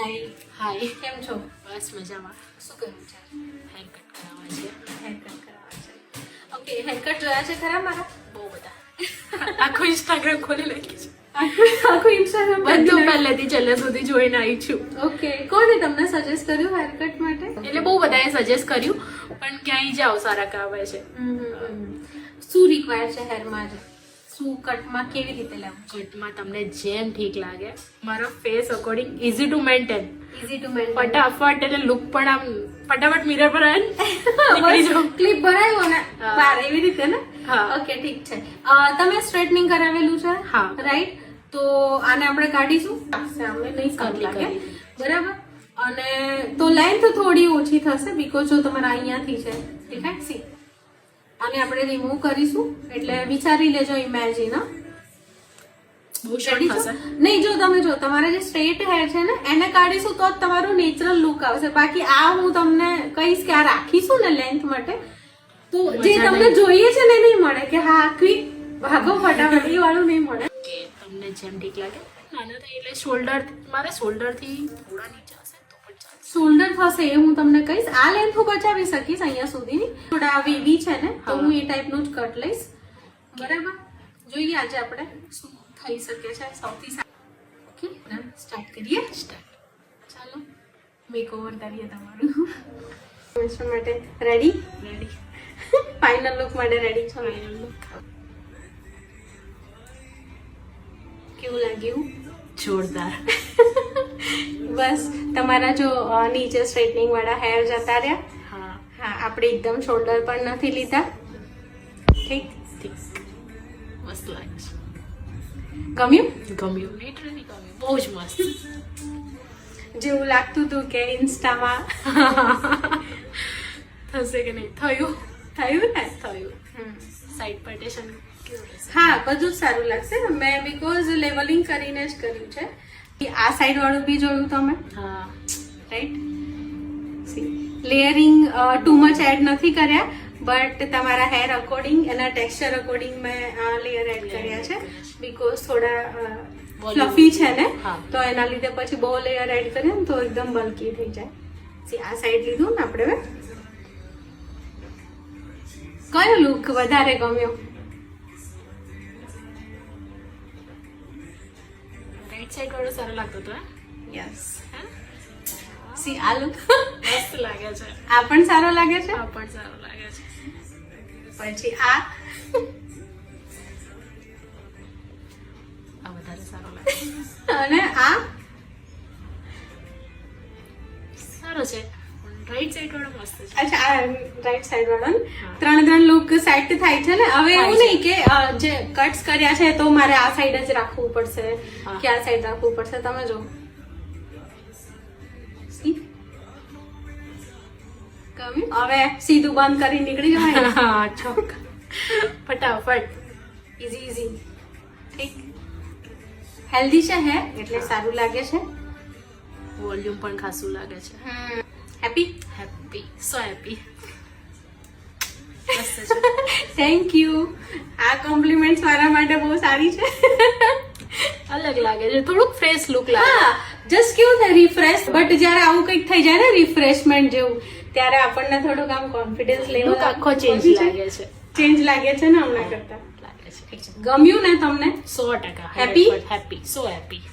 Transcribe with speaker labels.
Speaker 1: હાય
Speaker 2: કેમ છો?
Speaker 1: બસ મજામાં.
Speaker 2: શું કરવું છે?
Speaker 1: હેર કટ કરાવવા છે.
Speaker 2: ઓકે, હેરકટ જોયા છે ખરા મારા?
Speaker 1: બહુ બધા. આખું ઇન્સ્ટાગ્રામ ખોલી નાખ્યું છે.
Speaker 2: આખું ઇન્સ્ટાગ્રામ
Speaker 1: બધું પહેલેથી છેલ્લે સુધી જોઈને આવી છું.
Speaker 2: ઓકે, કોણે તમને સજેસ્ટ કર્યું હેરકટ માટે?
Speaker 1: એટલે બહુ બધાએ સજેસ્ટ કર્યું પણ ક્યાંય જાઓ સારા કાવે છે.
Speaker 2: શું રિક્વાયર છે હેરમાં? શું કટમાં કેવી રીતે લેવું?
Speaker 1: કટમાં તમને જેમ ઠીક લાગે. મારો face according easy to maintain.
Speaker 2: Easy to maintain.
Speaker 1: ફટાફટ એટલે લુક પણ આમ ફટાફટ મિરર પર આવે નીકળી જાઓ.
Speaker 2: ક્લિપ ભરાયો ને
Speaker 1: હા.
Speaker 2: બાર એવી રીતે ને?
Speaker 1: હા.
Speaker 2: ઓકે, ઠીક છે. તમે સ્ટ્રેટનિંગ કરાવેલું છે?
Speaker 1: હા.
Speaker 2: રાઈટ. તો આને આપણે કાઢીશું. સામે નહીં સારું
Speaker 1: Curly
Speaker 2: લાગે.
Speaker 1: કરી.
Speaker 2: બરાબર. અને તો લેન્થ થોડી ઓછી થશે બીકોઝ જો તમારા અહીંયાથી છે દેખાય સી આને આપણે રિમૂવ કરીશું એટલે વિચારી લેજો ઇમેજિન
Speaker 1: બહુ શોર્ટ થશે.
Speaker 2: નહીં જો તમે જો તમારા જે સ્ટ્રેટ હેર છે ને એને કાઢીશું તો જ તમારું નેચરલ લુક આવશે. બાકી આ હું તમને કહીશ કે આ રાખીશું ને લેન્થ માટે તો જે
Speaker 1: મજા
Speaker 2: તમને
Speaker 1: નહીં.
Speaker 2: જોઈએ છે ને નહીં મળે કે હા ક્વિક ભાગો ફટાફટ એ વાળું નહીં મળે.
Speaker 1: કે તમને જેમ ઠીક લાગે. નાના થાય એટલે શોલ્ડર મારે શોલ્ડરથી થોડા નીચે હશે તો પણ ચાલશે.
Speaker 2: શોલ્ડર થશે એ હું તમને કહીશ. આ લેન્થ હું બચાવી શકીશ અહીંયા સુધીની. થોડા વીવી છે ને તો હું એ ટાઈપનું જ કટ લઈશ. બરાબર. જોઈએ આજે આપણે શું થઈ શકે છે સૌથી સારું. ઓકે, સ્ટાર્ટ કરીએ. ચાલો મેકઓવર કરીએ તમારું. મિસ્ટર માટે રેડી?
Speaker 1: રેડી.
Speaker 2: ફાઇનલ લુક માટે રેડી છો? કેવું લાગ્યું?
Speaker 1: જોરદાર.
Speaker 2: બસ તમારા જો નીચે સ્ટ્રેટનિંગ વાળા હેર જતા રહ્યા.
Speaker 1: હા
Speaker 2: હા, આપણે એકદમ શોલ્ડર પણ નથી લીધા. ઠીક.
Speaker 1: ઠીક. મસ્ત લાગે છે.
Speaker 2: ગમ્યું?
Speaker 1: ગમ્યું. લિટરલી ગમ્યું. બહુ જ મસ્ત.
Speaker 2: જેવું લાગતું હતું કે ઇન્સ્ટામાં
Speaker 1: થશે કે નહીં થયું.
Speaker 2: થયું ને.
Speaker 1: થયું. સાઈડ પાર્ટેશન કેવું રહેશે?
Speaker 2: હા, બધું જ સારું લાગશે. મેં બીકોઝ લેવલિંગ કરીને જ કર્યું છે. આ સાઈડ વાળું બી જોયું તમે,
Speaker 1: હા.
Speaker 2: Right? Layering too much add નથી કર્યા બટ તમારા હેર અકોર્ડિંગ એના ટેક્સચર અકોર્ડિંગ મેં લેયર એડ કર્યા છે બીકોઝ થોડા ફ્લફી છે ને
Speaker 1: હા.
Speaker 2: તો એના લીધે પછી બહુ લેયર એડ કરીએ ને તો એકદમ બલ્કી થઈ જાય. આ સાઈડ લીધું ને આપણે હવે. કયો લુક વધારે ગમ્યો?
Speaker 1: રાઈટ સાઈડ વાળો સારો લાગતો હતો.
Speaker 2: યસ.
Speaker 1: હા?
Speaker 2: સી આ લુક
Speaker 1: મસ્ત લાગે છે.
Speaker 2: આ પણ સારો લાગે છે.
Speaker 1: આ પણ સારો લાગે છે.
Speaker 2: પછી આ
Speaker 1: આ વધારે સારો લાગે છે.
Speaker 2: અને આ
Speaker 1: સારો છે પણ રાઈટ સાઈડ વાળો મસ્ત છે.
Speaker 2: અચ્છા આ રાઈટ સાઈડ વાળો ને?
Speaker 1: હા.
Speaker 2: ત્રણ લુક સેટ થાય છે ને. હવે એવું
Speaker 1: થાય
Speaker 2: નહીં કે જે કટ્સ કર્યા છે તો મારે આ સાઈડ જ રાખવું પડશે
Speaker 1: હા.
Speaker 2: કે આ સાઈડ રાખવું પડશે. તમે જો See? ગમ્યું? હવે સીધું બંધ કરી નીકળી જવાય.
Speaker 1: હા ચોક. ફટાફટ.
Speaker 2: Easy easy. ઠીક. હેલ્ધી છે હે એટલે સારું લાગે છે.
Speaker 1: વોલ્યુમ પણ ખાસું લાગે છે.
Speaker 2: હેપી?
Speaker 1: હેપી. So happy. મસ્ત છે.
Speaker 2: Thank you. આ કોમ્પ્લિમેન્ટ્સ મારા માટે બહુ સારી છે.
Speaker 1: અલગ લાગે છે. થોડુંક ફ્રેશ લુક લાગે.
Speaker 2: હા, જસ્ટ કેવું થાય રિફ્રેશ. બટ જ્યારે આવું કંઈક થઈ જાય ને રિફ્રેશમેન્ટ જેવું ત્યારે આપણને થોડુંક આમ કોન્ફિડન્સ લેવલ
Speaker 1: લુક આખો ચેન્જ લાગે છે.
Speaker 2: ચેન્જ લાગે છે ને હમણાં કરતા.
Speaker 1: લાગે છે.
Speaker 2: ગમ્યું ને તમને?
Speaker 1: 100%.
Speaker 2: Happy?
Speaker 1: હેપી. So happy.